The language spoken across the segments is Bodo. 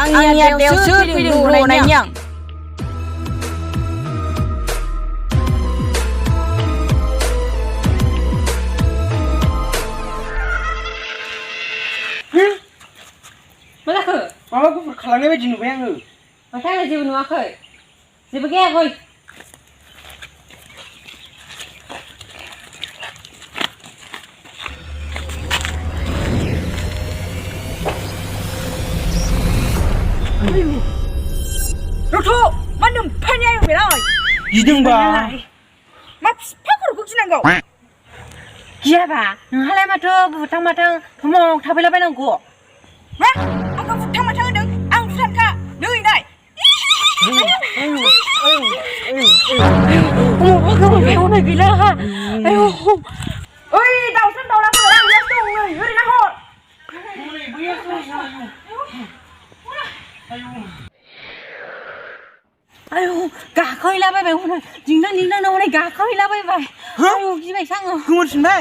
आंनिया देवसो फिलिम बनायनि आं मा जाखो माबा गुफुर खालामनाय बायदि नुबाय आङो माथो आंलाय जेबो नुवाखै जेबो गैया फै रथ' मा नोमफानि आयं बेलाय गिदोंबा मा फिफा खर'खौ गिनांगौ गियाबा नोंहालाय माथो बुथां माथां थमक थाबायलाबायनांगौ मा आंखौ बुथां माथां होनदों आं बुथारखा नै नाय हनै गैला आयौ ओइ दाउसन दाउलाफोर आं बेयावसो दं नै ओरै नाहर आयौ गाखोहैलाबायबाय हनै दिंदां दिंदांनो हनै गाखोहैलाबायबाय आयौ गिबायसो आङो गोमोरफिनबाय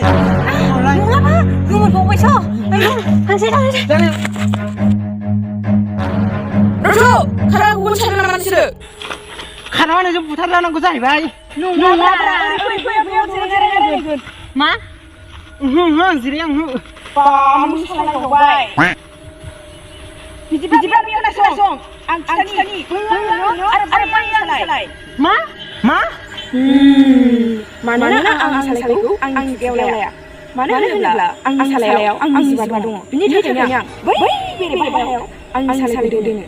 नङाबा गोमोरबावबायसो आयौ थांसै रथ' खाराखौ सानदों नामा नोंसोरो खानानै जों बुथारलानांगौ जाहैबाय नङाब्रा ओरै फैया मा जिराय आं बा मोसालायबावबाय बिदिब्ला बेयाव खोनासं आं खिथानि आरो बै सालाय मा मानोना आं सालायखौ आंनि खुगायाव लाया मानो होनोब्ला आंनि सालायाव आंनि जिबा दङ बिनि थाखायनो आं बै बेरे बाहायाव आंनि सालायखौ दोनो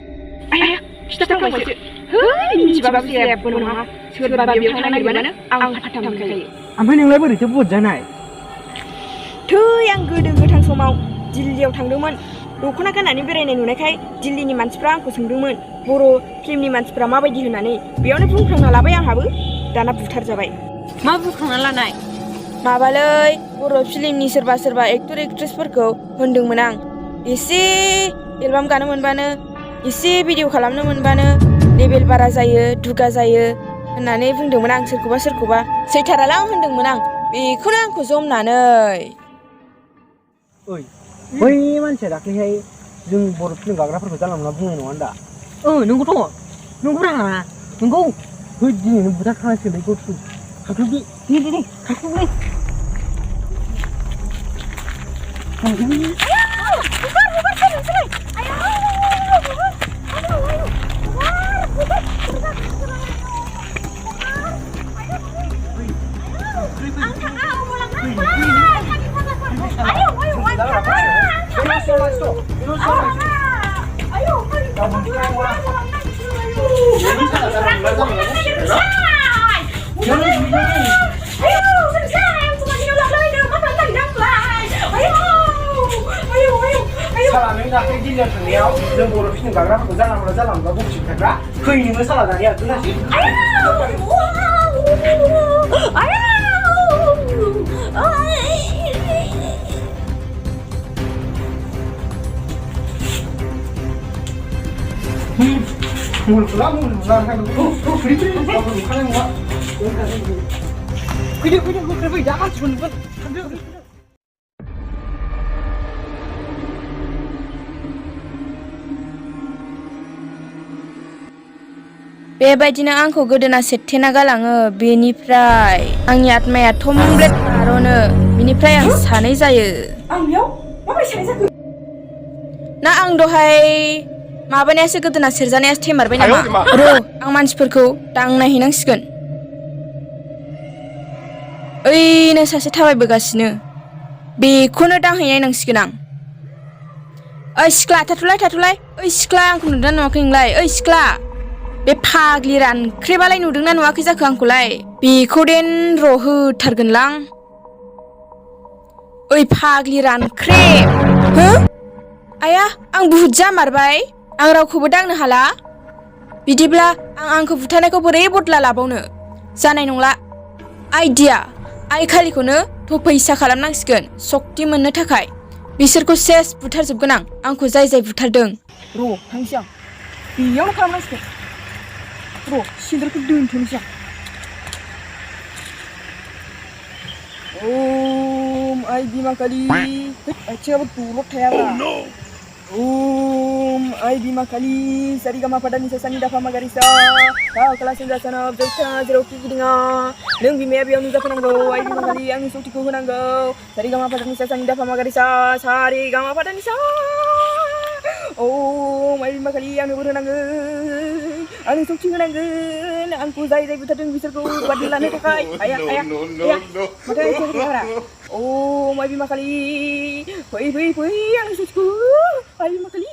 खिथाथांबायसो है मिथिबाबो जेबो नङा सोरबा बेयाव थांनो नागिरबानो आं फाथा मोनखायो ओमफ्राय नोंलाय बोरैथो बुहुत जानाय थै आं गोदो गोथां समाव दिल्लीयाव थांदोंमोन दख'ना गाननानै बेरायनाय नुनायखाय दिल्लीनि मानसिफ्रा आंखौ सोंदोंमोन बर' फिल्मनि मानसिफ्रा माबायदि होननानै बेयावनो बुंफ्लांना लाबाय आंहाबो दाना बुथारजाबाय मा बुखांना लानाय माबालै बर' फिल्मनि सोरबा एक्टर एक्ट्रेसफोरखौ होनदोंमोन आं एसे एलबाम गानो मोनबानो एसे भिडिअ खालामनो मोनबानो लेभेल बारा जायो दुगा जायो होननानै बुंदोंमोन आं सोरखौबा सैथारालां होनदोंमोन आं बेखौनो आंखौ जमनानै बै मानसिया दाख्लैहाय जों बर' फिल्म गाग्राफोरखौ जानला मोनला बुंनाय नङा दा नंगौथ' नंगौब्रा नंगौ बै दिनैनो बुथारखानांसिगोन बै गथ'खौ खाख्लुबि दे खाख्लुबलै साला नों दाख्लै दिल्लीयाव थांनायाव जों बर' फिल्म गाग्राफोरखौ जानला मोनला बुंथिखाग्रा फै नोङो साला दानिया खोनासै मुलुगला फैदो दा मानसिफोर नुगोन बेबायदिनो आंखौ गोदोना सेथेना गालाङो बेनिफ्राय आंनि आत्माया थमब्लेट बार'नो बेनिफ्राय आं सानै जायो आं बेयाव माबोरै सानै जाखो ना आं दहाय माबानायासो गोदोना सेरजानायासो थेमारबाय नामा र' आं मानसिफोरखौ दांनायहैनांसिगोन ओइनो सासे थाबायबोगासिनो बेखौनो दांहैनाय नांसिगोन आं ओइ सिख्ला थाथ'लाय ओइ सिख्ला आंखौ नुदोंना नुवाखै नोंलाय ओइ सिख्ला बे फाग्लि रानख्रेबालाय नुदोंना नुवाखै जाखो आंखौलाय बेखौ देन र' होथारगोनलां ओइ फाग्लि रानख्रेब हो आया आं बुहुत जामारबाय आं रावखौबो दांनो हाला बिदिब्ला आंखौ बुथारनायखौ बोरै बदला लाबावनो जानाय नंला आइडिया आइ खालिखौनो थफैसा खालामनांसिगोन सक्ति मोननो थाखाय बिसोरखौ सेस बुथारजोबगोन आंखौ जाय बुथारदों र' थांसै आं बेयावनो खालामनांसिगोन र' सिंदरखौ दोनथ'नोसै आं ओम आइ बिमा कालि आथिङाबो दलद थायाब्रा Ay bima kali sari gama pada ni sasani dafa magarisa kau kelas yang sana jauhnya jeruk kidinga neng bima biar nuza kenanggo ay bima kali ang suti ku kenanggo sari gama pada ni sasani dafa magarisa sari gama pada ni sa ay bima kali ang nubu kenanggo ang suti kenanggo angku zai zai buta deng bisarku badilan itu kai ayah maka itu kira ay bima kali pui ang suti ku ay bima kali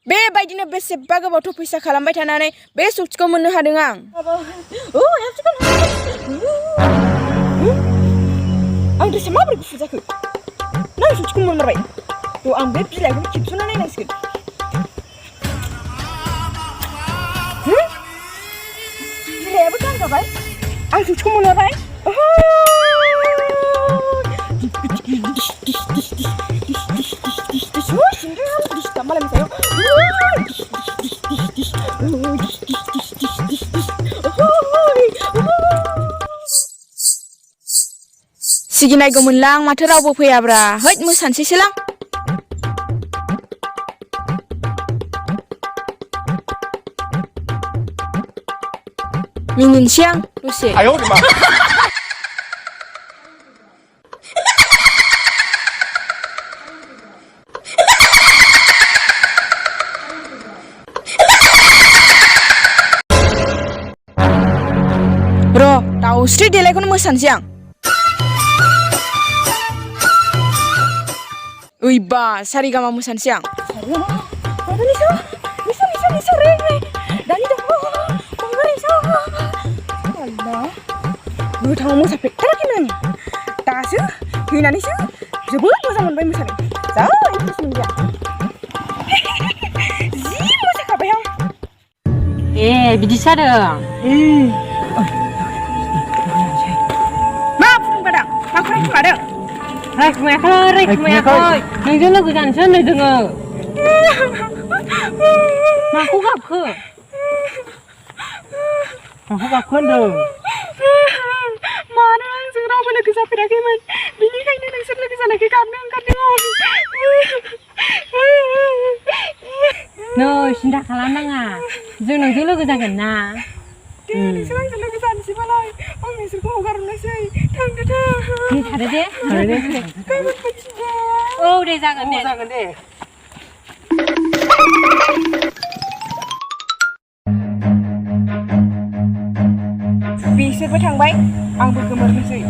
बेबायदिनो बेसेबा गोबावथ' फैसा खालामबाय थानानै बे सुक्तिखौ मोननो हादों आं आं ड्रेसा माबोरै गुफुर जाखो नों सुक्तिखौ मोनमारबाय थ' आं बे बिलाइखौ खेबस'ना नायनांसिगोन बिलाइयाबो गानजाबाय आं सुक्तिखौ मोनमारबाय malam saya Siginai gemenlang माथो रावबो फैयाब्रा हैद मोसानोसैसोलां मिनिनोसै आं दसे दाउस्रि देलायखौनो मोसानोसै आं ओइबा सारिगामा मोसानोसै आं गोथाङाव मोसाफेरथाराखैमोन दासो फैनानैसो जोबोद मोजां मोनबाय मोसानो जा इन्टारेस्ट मोनबाय जि मोसाखाबाय आं बिदिसो जादों रायखुमायाखै नोंजों लोगो जानोसो होननाय दोङो माखौ गाबखो होनदों मानो आंजों रावबो लोगो जाफेराखैमोन बिनिखायनो नोंसोर लोगो जानायखाय गाबनो ओंखारदों नै सिन्था खालामनाङा जों नोंजों लोगो जागोन ना नोंसोर आंजों लोगो जानोसैबालाय आं नोंसोरखौ हगारहरनोसै थांदो थादो दे औ दे जागोन दे बिसोरबो थांबाय आंबो गोमोरनोसै